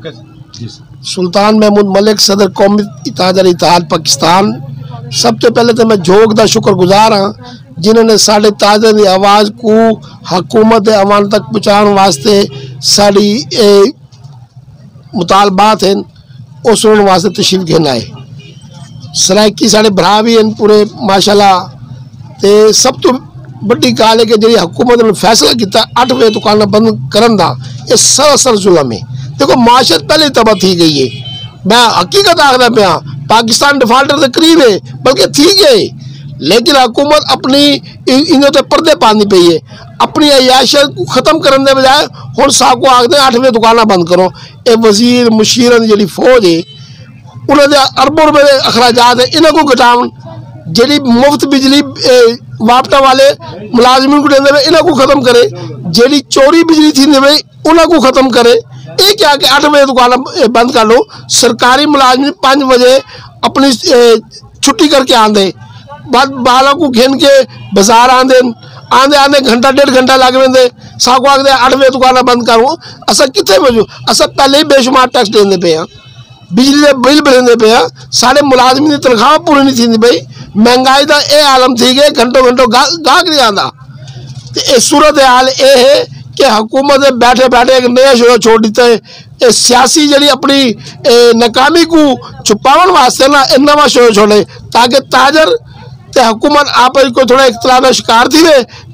Okay जी। सुल्तान महमूद मलिक सदर कौमी ताजर इत्तेहाद पाकिस्तान। सब तो पहले तो मैं जोग का शुक्रगुजार हाँ जिन्होंने साढ़े ताजर की आवाज़ को हुकूमत अवाम तक पहुँचाने वास्ते साड़ी मुतालबात हैं वो सुनने वास्ते तशरीफ घेन आए। सराइकी साढ़े भरा भी हैं पूरे माशाल्लाह। तो सब तो बड़ी गल है कि जी हुकूमत ने फैसला किया 8 बजे दुकाना बंद करने का, ये सरासर जुल्म है। देखो माशत पहले तबाह थी गई है। मैं हकीकत आखना पाया पाकिस्तान डिफाल्टर के करीब है बल्कि थी गए, लेकिन हुकूमत अपनी इन्हों तो पर्दे पानी पई है। अपनी अयाशत को खत्म करने के बजाय हम साकू आखते 8 बजे दुकाना बंद करो। ये वजीर मुशीरन जी फौज है उन्होंने अरबों रुपए के अखराजात है इन्हों को घटावन। जी मुफ्त बिजली वापटा वाले मुलाजमिन को देंगे इन्हों को खत्म करे। जी चोरी बिजली थी उन्हों को खत्म करे। ये क्या कि 8 बजे दुकान बंद कर लो। सरकारी मुलाजमिन 5 बजे अपनी छुट्टी करके आंदे बाद बालों को घेन के बाजार आंदे आंदे घंटा 1.5 घंटा लग पेंदे। साकू आखते 8 बजे दुकाना बंद करूँ असा कितने मौजूद असा पहले ही बेशुमार टैक्स देंदे पे हाँ, बिजली के बिल भरते पे हाँ, साढ़े मुलाजमिन की तनख्वाह पूरी नहीं थी पई। महंगाई का यह आलम थी गए घंटों घंटों गाहक नहीं आता। तो सूरत हाल ये है कि हुकूमत ने बैठे बैठे एक नया शोर छोड़ दिता है। सियासी जी अपनी नाकामी को छुपावन वास्ते ना नवा शोर छोड़े ताकि ताजर ते हुकूमत आप को थोड़ा इख्तलाफ का शिकार थी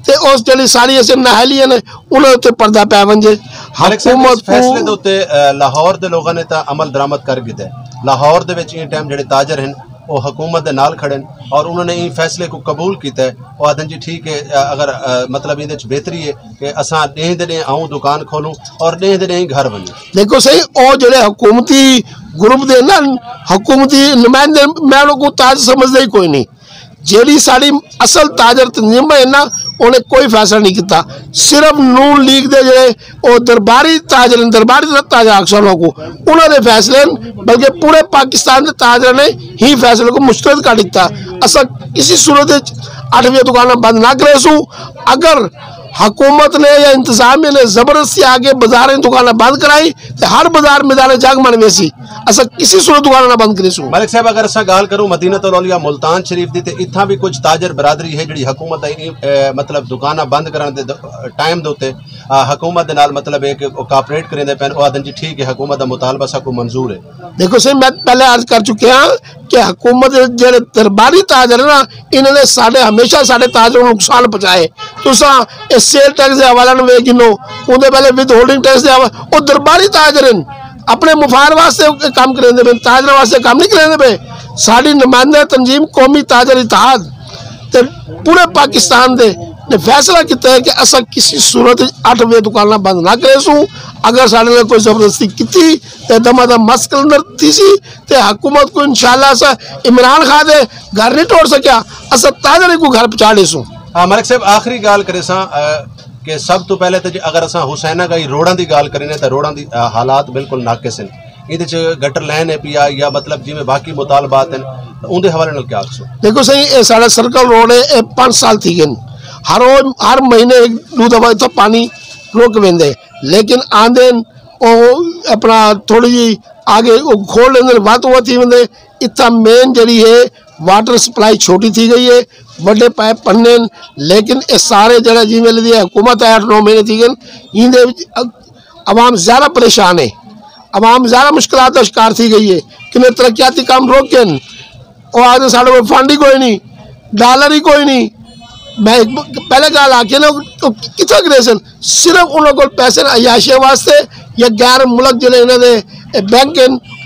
ते उस जी सारी ऐसे नहलियां ने उन्हें उत्ते पर्दा पै वंजे। हुकूमत फैसले दे उत्ते लाहौर दे लोगों ने तो अमल दरामद कर दिता है। लाहौर दे विच टाइम जेडे ताजर हैं वो हुकूमत के नाल खड़े और उन्होंने इन फैसले को कबूल किया है। वो आदन जी ठीक है अगर मतलब ये बेहतरी है कि असा डेह दे आऊँ दुकान खोलूँ और डेह दे घर बनूँ। देखो सही और जो हुकूमती ग्रुप दे ना हुकूमती नुमाइंदे मैं उनको ताज समझदा ही कोई नहीं। जी साड़ी असल ताजर तंजीम है ना उन्हें कोई फैसला नहीं किया। सिर्फ नून लीग के जो दरबारी ताजर दरबारी ताजर अक्सर को उन्होंने फैसले बल्कि पूरे पाकिस्तान के ताजर ने ही फैसले को मुस्तरद कर दिता। असा किसी सूरत 8 बजे दुकाना बंद ना करे सू। अगर हुकूमत ने या इंतजामिया ने जबरदस्ती आके बाजार दुकाना बंद कराई तो हर बाजार मैदान जंग बन वैसी असा किसी सूरत दुकाना ना बंद करें। मलिक साहब अगर असा गाल करूँ मदीनतुल औलिया मुल्तान शरीफ की तो इतना भी कुछ ताजर बरादरी है जी हुकूमत मतलब दुकाना बंद कराने टाइम के उत्ते हुकूमत के नाल मतलब एक कोऑपरेट करेंदे पैन वो आदन जी ठीक है हुकूमत का मुतालबा सबको मंजूर है। देखो सही मैं पहले अर्ज कर चुके हैं कि हुकूमत जो दरबारी ताजर है ना इन्होंने साढ़े हमेशा साढ़े ताजरों को नुकसान पहुँचाए। तो सेल टैक्स के हवाले वे गिनो उनके पहले विद होल्डिंग टैक्स वो दरबारी ताजर अपने मुफाद वास्ते काम करेंदे पे ताजर वास्ते काम नहीं करेंदे पे। साड़ी नुमाइंदा तंजीम कौमी ताजर इत्तेहाद ते पूरे पाकिस्तान दे ने फैसला किया है कि असा किसी सूरत 8 बजे दुकाना बंद ना करे सू। अगर साढ़े ने कोई जबरदस्ती की तो दमादम मस्क अंदर थी सी तो हुकूमत को इंशाल्लाह सा इमरान खान दे घर नहीं तोड़ सकिया असा ताजर को घर पहुँचा दे सू। हाँ मलिक साहब आखिरी गाल करे कि सब तो पहले तो अगर असा हुसैना का रोडों की गाल करें तो रोडों की हालात बिल्कुल नाकिस हैं। ये गटर लैन है पिया या मतलब जिमें बाकी मुतालबात हैं उनके हवाले नाल क्या आखो। देखो सही ये साढ़ा सर्कल रोड है 5 साल थी गए हर महीने 2 दफा इतना पानी रोक वेंदे लेकिन आंदे अपना थोड़ी जी आगे खोल लेंगे बात हुआ थी वेंदे। इतना मेन जी है वाटर सप्लाई छोटी थी गई है बड़े पाइप पन्ने लेकिन ये सारे जरा जिमें हुकूमत है 8-9 महीने थी गए इन अवाम ज़्यादा परेशान है। अवाम ज़्यादा मुश्किलात का शिकार थी गई है कि तरक्याती काम रोके और आगे साढ़े को फंड ही कोई नहीं डॉलर ही कोई नहीं। मैं पहले गल आके ना कितना करेसन सिर्फ उन्होंने को पैसे अयाशिया वास्ते या गैर मुल्क जो इन्होंने बैंक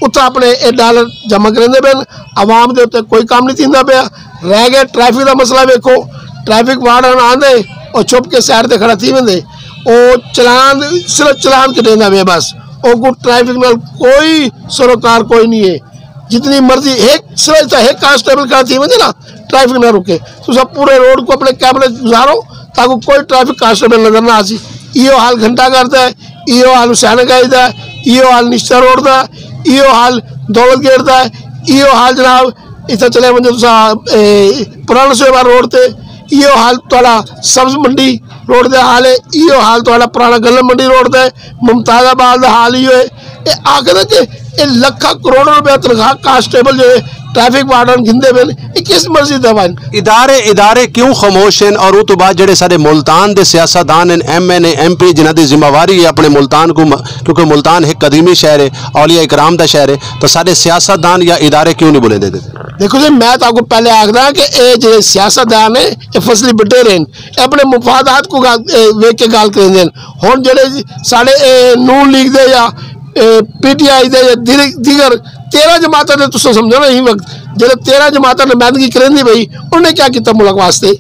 उत्तर अपने डॉलर जमा करेंदे पे आवाम के उत्ते कोई काम नहीं थींदा पे। रह गए ट्रैफिक का मसला वेखो ट्रैफिक वार्डन आंदे और छुप के साइड ते खड़ा थी वेंदे चलान सिर्फ चलान कटेंदा पे बस और ट्रैफिक नाल कोई सरोकार कोई नहीं है। जितनी मर्जी सिर्फ एक कांस्टेबल खड़ा थी वेंदे ना ट्रैफिक ना रुके तो सब पूरे रोड को अपने कैमरे गुजारो ताकि कोई ट्रैफिक कांस्टेबल नजर ना आसी। यो हाल घंटा करता है यो हाल हुसैन गाई का यो हाल निश्चर रोड का यो हाल दौलत गेट का यो हाल जनाब इतना चले वजो पुराना सेवा रोड से इो हाल तुहाडा सब्ज मंडी रोड का हाल है, इो हाल तुहाडा पुराना गल्लन मंडी रोड का है, मुमताजाबाद का हाल इो है। ये आखिर कि ये लखा करोड़ों रुपया तनख्वाह कांस्टेबल जो है ट्रैफिक वार्डन गिंदे पे ये किस मर्जी दे वन इदारे क्यों खामोश हैं? और उस तो बाद जेडे सारे मुल्तान के सियासतदान हैं, MNA MP जिन्हां दी जिम्मेवारी है अपने मुल्तान को, क्योंकि मुल्तान एक कदीमी शहर है, औलिया इकराम का शहर है, तो सारे सियासतदान या इदारे क्यों नहीं बोले देते? देखो जी, मैं तो आपको पहले आखदा कि ये जो सियासतदान है ये फसली बिटे रहे अपने मुफादात को वेख के गाल करेंगे। हुण जेडे साढ़े नून लीग दे या PTI दे या दीगर 13 जमातां ने तुसीं समझो ना, यही वक्त जो 13 जमातां नुमाइंदगी करेंदी भाई उन्हें क्या किया मुल्क वास्ते?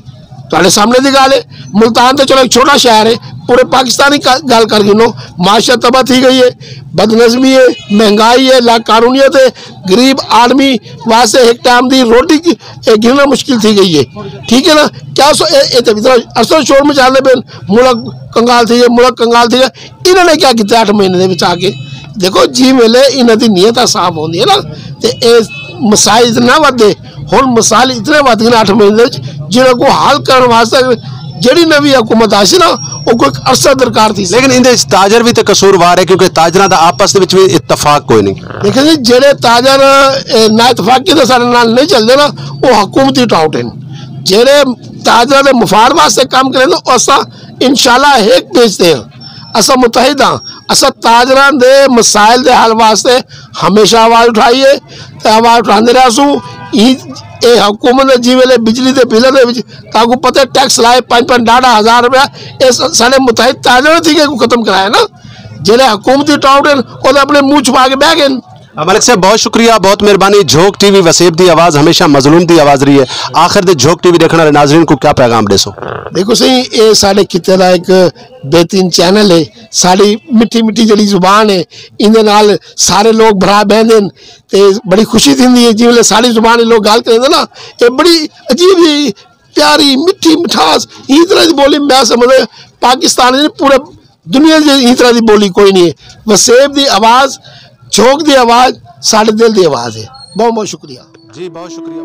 तुहाडे सामने की गल है। मुल्तान तो चलो एक छोटा शहर है, पूरे पाकिस्तानी गल कर गिनो, माशा तबाह थी गई है, बदनज़मी है, महंगाई है, लाकानूनियत है, गरीब आदमी वास्ते एक टाइम की रोटी गिनना मुश्किल थी गई है। ठीक है ना? क्या इतना अरसा शोर मचाने पे मुल्क कंगाल थी गए, मुल्क कंगाल थी गए। इन्होंने क्या किया 8 महीने के आके? देखो जी वेले इन्हों की नीयत साफ होती है ना, तो मसाइल इतना वधे हुण मसाइल इतने वध गए 8 महीने जिन्होंने हल करने वास्ते जी नवी हुकूमत आई सी ना वो कोई अरसा दरकार थी। लेकिन इनके ताजर भी तो कसूरवार है, क्योंकि ताजर का आपस भी इतफाक कोई नहीं। देखिए जी, जेडे ताजर ना इतफाकी तो सारे नाल नहीं चलते ना, वो हुकूमती टाउट हैं। जेडे ताजर के मुफाद वास्ते काम करें तो असा इंशाल्लाह एक भेजते हैं, असा मुतहिद हाँ, असा ताजरां दे मसाइल के हल वास्ते हमेशा आवाज़ उठाई है, तो आवाज़ उठाते रहा। ये हुकूमत ने जी वेले बिजली के बिलों के पता है टैक्स लाए 5-5 ढाढ़ा हज़ार रुपया, ये साढ़े मुतहिद ताजर थी को खत्म कराया ना। जेडे हुकूमती टाउट हैं वो अपने मुँह छुपा के बह गए। मलिक साहब बहुत शुक्रिया, बहुत मेहरबानी। झोंक TV वसेब की आवाज़ हमेशा मजलूम की आवाज़ रही है। आखिर दे झोंक TV देखने वाले नाजरीन को क्या पैगाम देसो? देखो सही, ये साढ़े खिते का एक बेहतरीन चैनल है, साड़ी मिठी मिठी जी जुबान है, इनके नाल सारे लोग भरा बहते तो बड़ी खुशी थी है। जिसले साड़ी जुबान लोग गल करेंगे ना, ये बड़ी अजीब ही प्यारी मिठी मिठास इस तरह की बोली मैं समझ पाकिस्तान पूरे दुनिया इस तरह की बोली कोई नहीं है। वसेब की आवाज़, झोंक की आवाज़ साढ़े दिल की आवाज़ है। बहुत बहुत शुक्रिया जी, बहुत शुक्रिया।